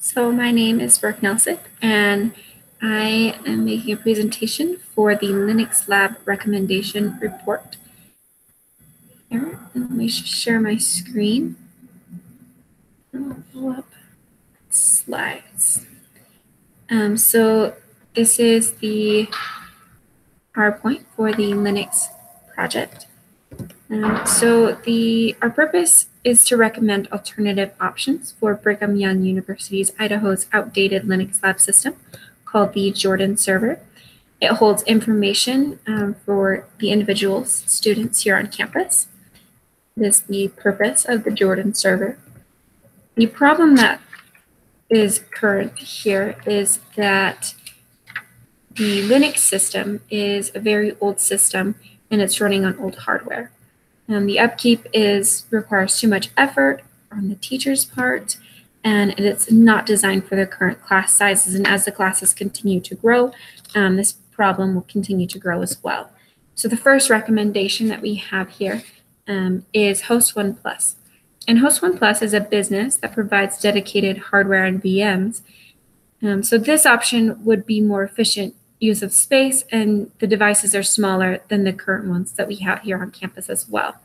So my name is Brooke Nelson, and I am making a presentation for the Linux Lab recommendation report. Here, let me share my screen. I'll pull up slides. So this is the PowerPoint for the Linux project. Our purpose is to recommend alternative options for Brigham Young University's Idaho's outdated Linux lab system called the Jordan server. It holds information for the individual students here on campus. This is the purpose of the Jordan server. The problem that is current here is that the Linux system is a very old system and it's running on old hardware. The upkeep requires too much effort on the teacher's part, and it's not designed for the current class sizes. And as the classes continue to grow, this problem will continue to grow as well. So the first recommendation that we have here is HostOnePlus. And HostOnePlus is a business that provides dedicated hardware and VMs. So this option would be more efficient use of space, and the devices are smaller than the current ones that we have here on campus as well.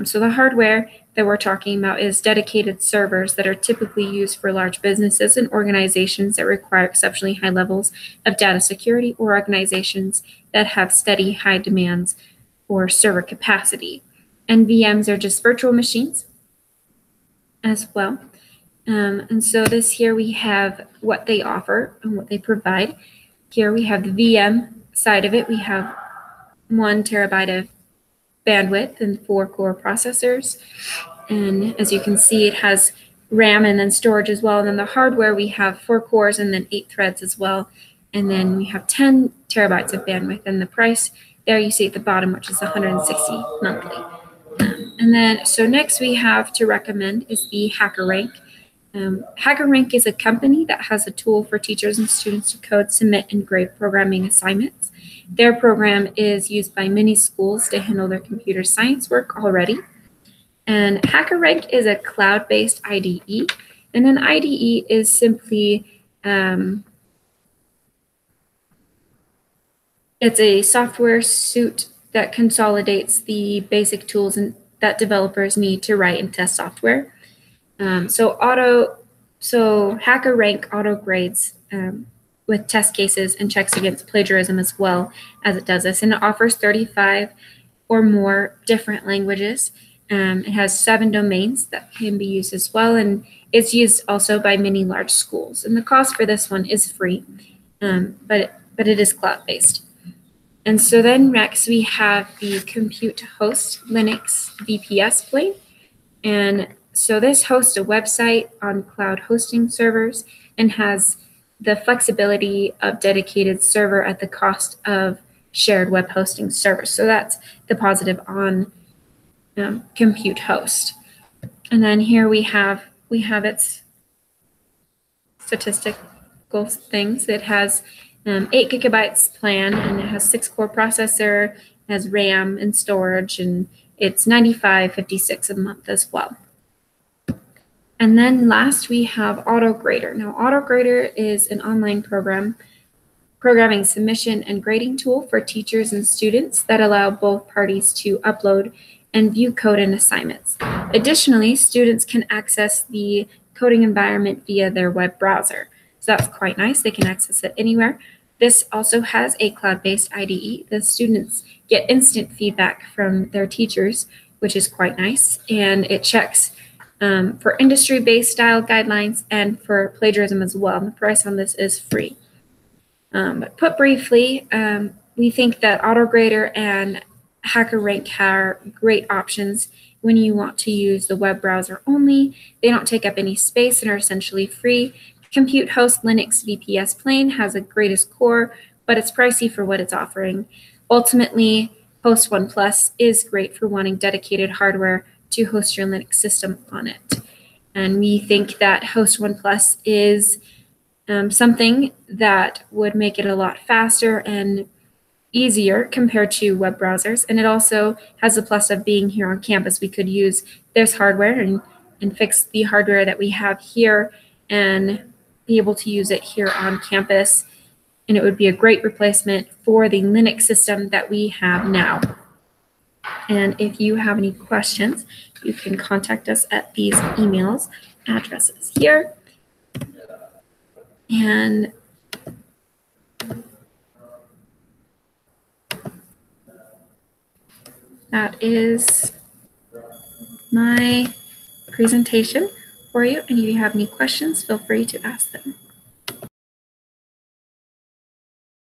So the hardware that we're talking about is dedicated servers that are typically used for large businesses and organizations that require exceptionally high levels of data security, or organizations that have steady high demands for server capacity. And VMs are just virtual machines as well. And so this here we have what they offer and what they provide. Here we have the VM side of it. We have 1 terabyte of bandwidth and 4 core processors. And as you can see, it has RAM and then storage as well. And then the hardware, we have 4 cores and then 8 threads as well. And then we have 10 terabytes of bandwidth. And the price there you see at the bottom, which is $160 monthly. And then, so next we have to recommend is the HackerRank. HackerRank is a company that has a tool for teachers and students to code, submit, and grade programming assignments. Their program is used by many schools to handle their computer science work already. And HackerRank is a cloud-based IDE. And an IDE is simply, it's a software suite that consolidates the basic tools that developers need to write and test software. So HackerRank auto grades with test cases and checks against plagiarism as well as it does this. And it offers 35 or more different languages. It has 7 domains that can be used as well. And it's used also by many large schools. And the cost for this one is free, but it is cloud-based. And so then next we have the Compute Host Linux VPS plane. And so this hosts a website on cloud hosting servers and has the flexibility of dedicated server at the cost of shared web hosting servers. So that's the positive on Compute Host. And then here we have its statistical things. It has 8 gigabytes plan, and it has 6 core processor, it has RAM and storage, and it's $95.56 a month as well. And then last we have AutoGrader. Now AutoGrader is an online programming submission and grading tool for teachers and students that allow both parties to upload and view code and assignments. Additionally, students can access the coding environment via their web browser. So that's quite nice. They can access it anywhere. This also has a cloud-based IDE. The students get instant feedback from their teachers, which is quite nice. And it checks for industry-based style guidelines and for plagiarism as well. And the price on this is free. But put briefly, we think that AutoGrader and HackerRank are great options when you want to use the web browser only. They don't take up any space and are essentially free. Compute Host Linux VPS plane has a greatest core, but it's pricey for what it's offering. Ultimately, HostOnePlus is great for wanting dedicated hardware to host your Linux system on it. And we think that HostOnePlus is something that would make it a lot faster and easier compared to web browsers. And it also has the plus of being here on campus. We could use this hardware and fix the hardware that we have here and be able to use it here on campus, and it would be a great replacement for the Linux system that we have now. And if you have any questions, you can contact us at these emails addresses here. And that is my presentation for you. And if you have any questions, feel free to ask them.